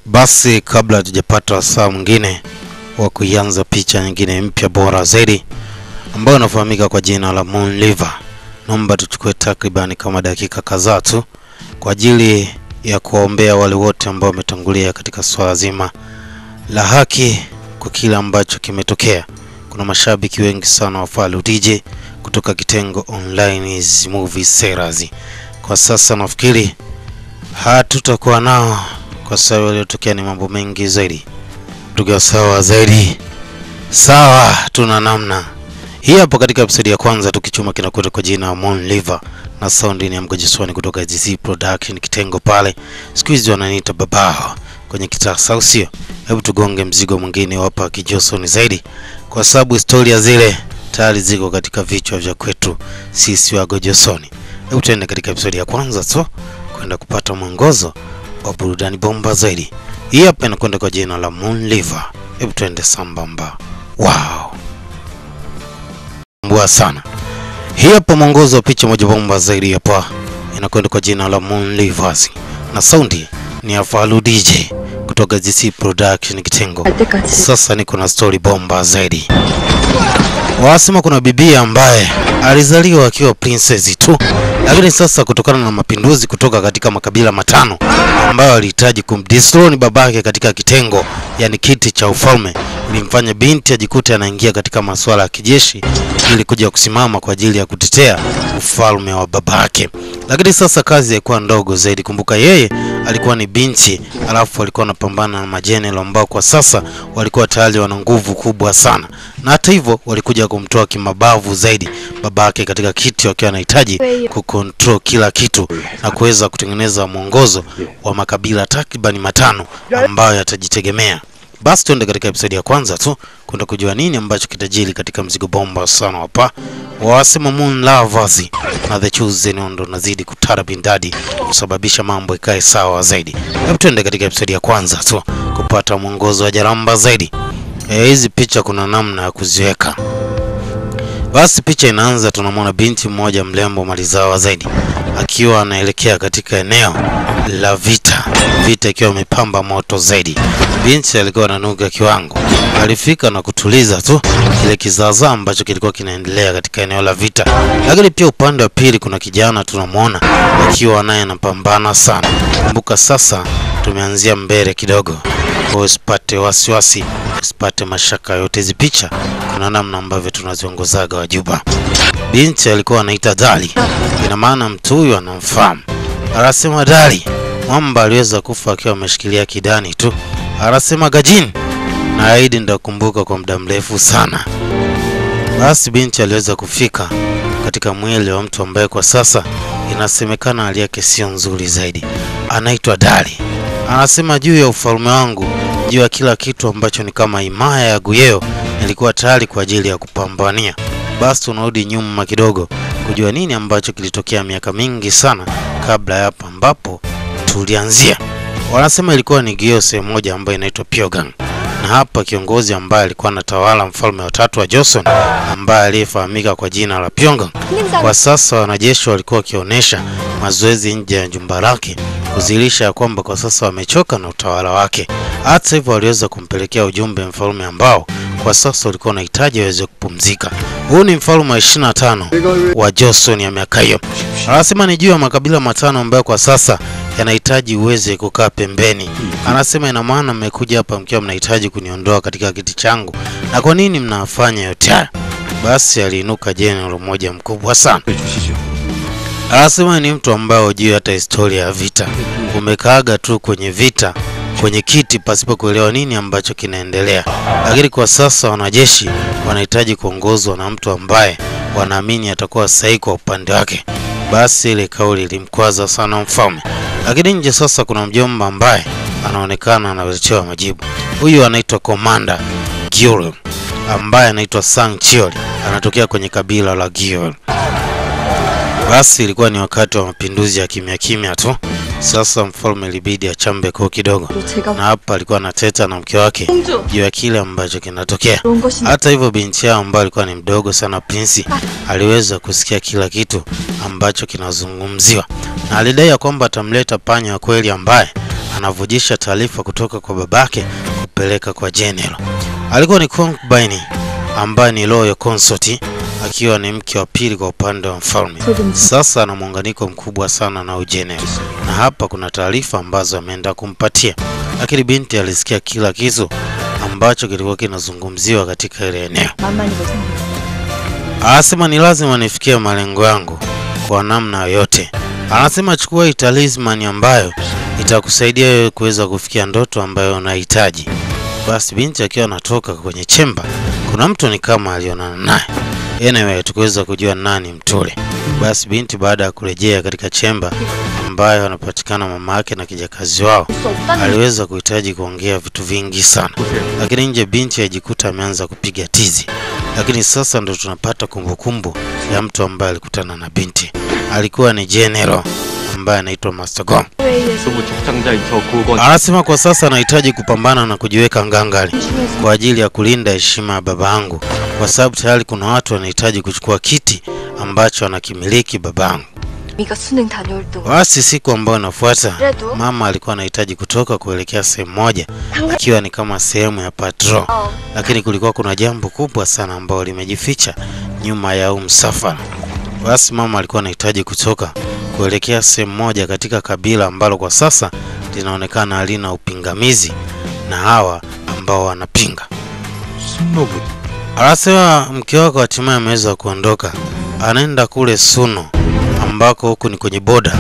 Basi kabla hatujapata saa mwingine wa kuanza picha nyingine mpya bora zaidi ambayo inafahamika kwa jina la Moon River, naomba tuchukue takriban kama dakika kadhaa tu kwa ajili ya kuombea wale wote ambao wametangulia katika swala zima la haki kwa kile ambacho kimetokea. Kuna mashabiki wengi sana wa Falu DJ kutoka kitengo online is movie series. Kwa sasa nafikiri hatutakuwa nao kwa sababu yaliyotokea ni mambo mengi zaidi. Tukiwa sawa zaidi. Sawa, tuna namna. Hii hapo katika episode ya kwanza tukichuma kinakwenda kwa jina Moon River na sound ni ya Mgojiswani kutoka GC Production kitengo pale. Siku hizi wananiita babao kwenye kitaa sausio. Hebu tugonge mzigo mwingine hapa kijosoni zaidi kwa sababu historia zile tayari ziko katika vichwa vya kwetu sisi wa Gojosoni. Hebu tuende katika episode ya kwanza tu kwenda kupata mwongozo wa burudani bomba zaidi. Hii hapa inakwenda kwa jina la Moon River. Hebu tuende sambamba. Wow. Mbwa sana. Hii hapa mwongozo wa picha moja bomba zaidi hapa inakwenda kwa jina la Moon River. Na soundi ni ya Falu DJ kutoka GC Production kitengo. Sasa niko na story bomba zaidi. Wasema kuna bibi ambaye alizaliwa akiwa princess tu, lakini sasa kutokana na mapinduzi kutoka katika makabila matano ambayo alihitaji kumdesthrone babake katika kitengo, yani kiti cha ufalme, ilimfanya binti ajikute anaingia katika masuala ya kijeshi ili kuja kusimama kwa ajili ya kutetea ufalme wa babake. Lakini sasa kazi ilikuwa ndogo zaidi. Kumbuka yeye alikuwa ni binti, alafu alikuwa anapambana na majenerali ambao kwa sasa walikuwa tayari wana nguvu kubwa sana. Na hata hivyo walikuja kumtoa kimabavu zaidi babake katika kiti, wakiwa wanahitaji kucontrol kila kitu na kuweza kutengeneza mwongozo wa makabila takriban matano ambayo yatajitegemea. Basi tuende katika episode ya kwanza tu kwenda kujua nini ambacho kitajiri katika mzigo bomba sana hapa. Wasema Moon Lovers na The Chosen ndo nazidi kutara bindadi kusababisha mambo ikae sawa zaidi. Hebu tuende katika episode ya kwanza tu kupata mwongozo wa jaramba zaidi. Hizi picha kuna namna ya kuziweka. Basi picha inaanza, tunamwona binti mmoja mlembo malizawa zaidi akiwa anaelekea katika eneo la vita. Vita ikiwa imepamba moto zaidi. Binti alikuwa ananuka kiwango. Alifika na kutuliza tu kile kizaza ambacho kilikuwa kinaendelea katika eneo la vita. Lakini pia upande wa pili kuna kijana tunamwona akiwa naye anapambana sana. Kumbuka sasa tumeanzia mbele kidogo. Kwa usipate wasiwasi, usipate mashaka yote. Hizi picha kuna namna ambavyo tunaziongozaga wajuba. Binti alikuwa anaita Dali. Ina maana mtu huyu anamfahamu. Anasema Dali, mwamba aliweza kufa akiwa ameshikilia kidani tu. Anasema Gajin, na Aidi ndakumbuka kwa muda mrefu sana. Basi binti aliweza kufika katika mwili wa mtu ambaye kwa sasa inasemekana hali yake sio nzuri zaidi. Anaitwa Dali. Anasema juu ya ufalme wangu, juu ya kila kitu ambacho ni kama himaya ya Guyeo, nilikuwa tayari kwa ajili ya kupambania. Basi tunarudi nyuma kidogo kujua nini ambacho kilitokea miaka mingi sana kabla ya hapa ambapo tulianzia. Wanasema ilikuwa ni Guyeo sehemu moja ambayo inaitwa Pyogang. Na hapa kiongozi ambaye alikuwa anatawala mfalme wa tatu wa Joseon ambaye aliyefahamika kwa jina la Pyogang. Kwa sasa wanajeshi walikuwa wakionyesha mazoezi nje ya jumba lake kuzilisha kwamba kwa sasa wamechoka na utawala wake. Hata hivyo waliweza kumpelekea ujumbe mfalme ambao kwa sasa walikuwa wanahitaji aweze kupumzika. Huu ni mfalme wa 25 wa Joseon ya miaka hiyo. Anasema ni juu ya makabila matano ambayo kwa sasa yanahitaji uweze kukaa pembeni. Anasema ina maana mmekuja hapa mkiwa mnahitaji kuniondoa katika kiti changu, na kwa nini mnafanya yote haya? Basi aliinuka jenerali mmoja mkubwa sana. Anasema ni mtu ambaye hujui hata historia ya vita. Umekaaga tu kwenye vita kwenye kiti pasipo kuelewa nini ambacho kinaendelea. Lakini kwa sasa wanajeshi wanahitaji kuongozwa na mtu ambaye wanaamini atakuwa sahihi kwa upande wake. Basi ile kauli ilimkwaza sana mfalme. Lakini nje sasa kuna mjomba ambaye anaonekana analetewa majibu. Huyu anaitwa Commander Gyeol ambaye anaitwa Sang Chiol, anatokea kwenye kabila la Gyeol. Basi ilikuwa ni wakati wa mapinduzi ya kimya kimya tu. Sasa mfalme ilibidi achambe kwa kidogo. Na hapa alikuwa anateta na mke wake juu ya kile ambacho kinatokea. Hata hivyo binti yao ambaye alikuwa ni mdogo sana Prince aliweza kusikia kila kitu ambacho kinazungumziwa. Na alidai kwamba atamleta panya wa kweli ambaye anavujisha taarifa kutoka kwa babake kupeleka kwa General. Alikuwa ni concubine ambaye ni royal consort, akiwa ni mke wa pili kwa upande wa mfalme. Sasa ana muunganiko mkubwa sana na General, na hapa kuna taarifa ambazo ameenda kumpatia, lakini binti alisikia kila kitu ambacho kilikuwa kinazungumziwa katika ile eneo. Anasema ni lazima nifikie malengo yangu kwa namna yote. Anasema chukua hii talisman ambayo itakusaidia wewe kuweza kufikia ndoto ambayo unahitaji. Basi binti akiwa anatoka kwenye chemba, kuna mtu ni kama alionana naye. Anyway, tukuweza kujua nani mtule. Basi binti baada ya kurejea katika chemba ambayo anapatikana mama yake na kijakazi wao, aliweza kuhitaji kuongea vitu vingi sana. Lakini nje binti ajikuta ameanza kupiga tizi. Lakini sasa ndo tunapata kumbukumbu ya mtu ambaye alikutana na binti. Alikuwa ni General ambaye anaitwa Master Gong. Anasema kwa sasa anahitaji kupambana na kujiweka ngangari kwa ajili ya kulinda heshima ya baba yangu, kwa sababu tayari kuna watu wanahitaji kuchukua kiti ambacho anakimiliki baba yangu. Basi siku ambayo inafuata, mama alikuwa anahitaji kutoka kuelekea sehemu moja, ikiwa ni kama sehemu ya patrol. Lakini kulikuwa kuna jambo kubwa sana ambalo limejificha nyuma ya msafara. Basi mama alikuwa anahitaji kutoka kuelekea sehemu moja katika kabila ambalo kwa sasa linaonekana halina upingamizi na hawa ambao wanapinga. Anasema mke wako hatimaye ameweza kuondoka, anaenda kule Suno ambako huku ni kwenye boda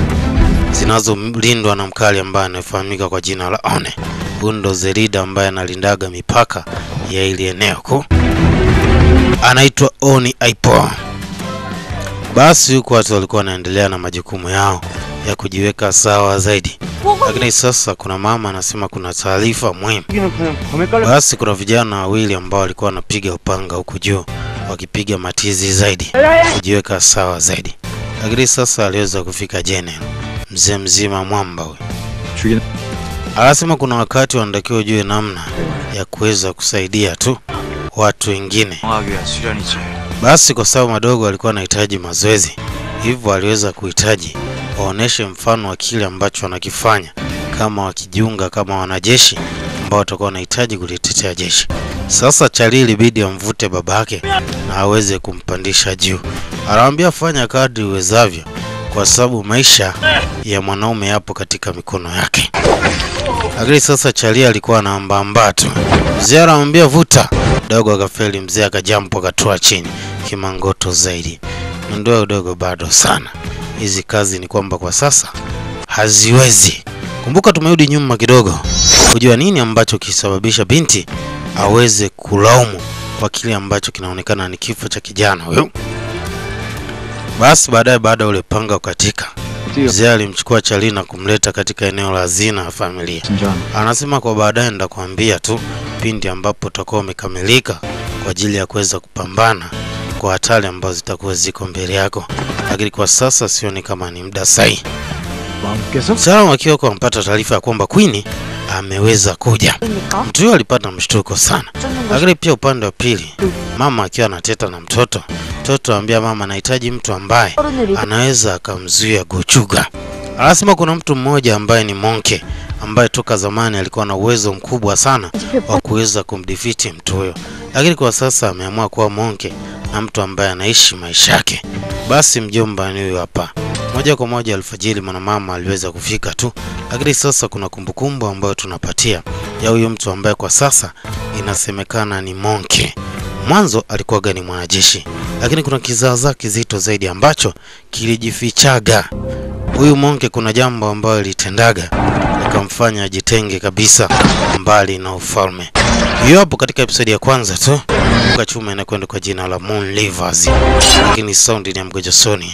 zinazolindwa na mkali ambaye anafahamika kwa jina la One. Hundo Zerida ambaye analindaga mipaka ya ile eneo anaitwa Oni Aipo. Basi huko watu walikuwa wanaendelea na majukumu yao ya kujiweka sawa zaidi. Lakini sasa kuna mama anasema kuna taarifa muhimu. Basi kuna vijana wawili ambao walikuwa wanapiga upanga huku juu, wakipiga matizi zaidi kujiweka sawa zaidi. Lakini sasa aliweza kufika General, mzee mzima mwamba huyo. Anasema kuna wakati wanatakiwa ujue namna ya kuweza kusaidia tu watu wengine. Basi kwa sababu madogo walikuwa wanahitaji mazoezi, hivyo aliweza kuhitaji waoneshe mfano wa kile ambacho wanakifanya kama wakijiunga kama wanajeshi ambao watakuwa wanahitaji kulitetea jeshi. Sasa Charlie ilibidi amvute babake na aweze kumpandisha juu. Anamwambia fanya kadri uwezavyo kwa sababu maisha ya mwanaume yapo katika mikono yake. Lakini sasa Charlie alikuwa anaomba tu. Mzee anamwambia vuta. Dogo akafeli, mzee akajampo akatoa chini kimangoto zaidi. Ndio udogo bado sana. Hizi kazi ni kwamba kwa sasa haziwezi. Kumbuka tumerudi nyuma kidogo kujua nini ambacho kisababisha binti aweze kulaumu kwa kile ambacho kinaonekana ni kifo cha kijana huyo. Basi baadaye baada ule panga ukatika, mzee alimchukua Charlie na kumleta katika eneo la hazina ya familia. Anasema kwa baadaye ndakwambia tu pindi ambapo utakuwa umekamilika kwa ajili ya kuweza kupambana kwa hatari ambazo zitakuwa ziko mbele yako. Lakini kwa sasa sioni kama ni muda sahihi. Salamu akiwa kwa mpata taarifa ya kwamba Queen ameweza kuja. Mtu huyo alipata mshtuko sana. Lakini pia upande wa pili, mama akiwa anateta na mtoto. Mtoto anambia mama anahitaji mtu ambaye anaweza akamzuia Gochuga. Anasema kuna mtu mmoja ambaye ni Monke ambaye toka zamani alikuwa na uwezo mkubwa sana wa kuweza kumdefeat mtu huyo. Lakini kwa sasa ameamua kuwa Monke na mtu ambaye anaishi maisha yake. Basi mjomba ni huyo hapa. Moja kwa moja alfajiri mwanamama aliweza kufika tu. Lakini sasa kuna kumbukumbu ambayo tunapatia ya huyo mtu ambaye kwa sasa inasemekana ni Monke. Mwanzo alikuwa gani mwanajeshi, lakini kuna kizaazaa kizito zaidi ambacho kilijifichaga. Huyu Monke kuna jambo ambalo litendaga likamfanya ajitenge kabisa mbali na ufalme. Hiyo hapo katika episode ya kwanza tu. Kwa chuma inakwenda kwa jina la Moon Livers. Lakini sound ni ya Mgoja Sony.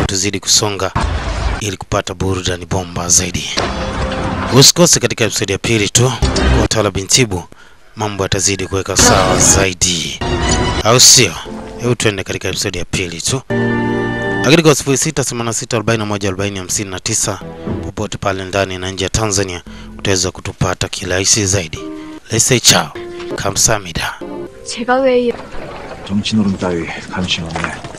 Tuzidi kusonga ili kupata burudani bomba zaidi. Usikose katika episode ya pili tu. Kwa Tala Bintibu mambo yatazidi kuweka sawa zaidi, au sio? Hebu tuende katika episode ya pili tu. Lakini kwa 0686414059 popote pale ndani na nje ya Tanzania utaweza kutupata kirahisi zaidi. Let's say ciao. 감사합니다. 제가 왜 정치노름 따위 관심 없네.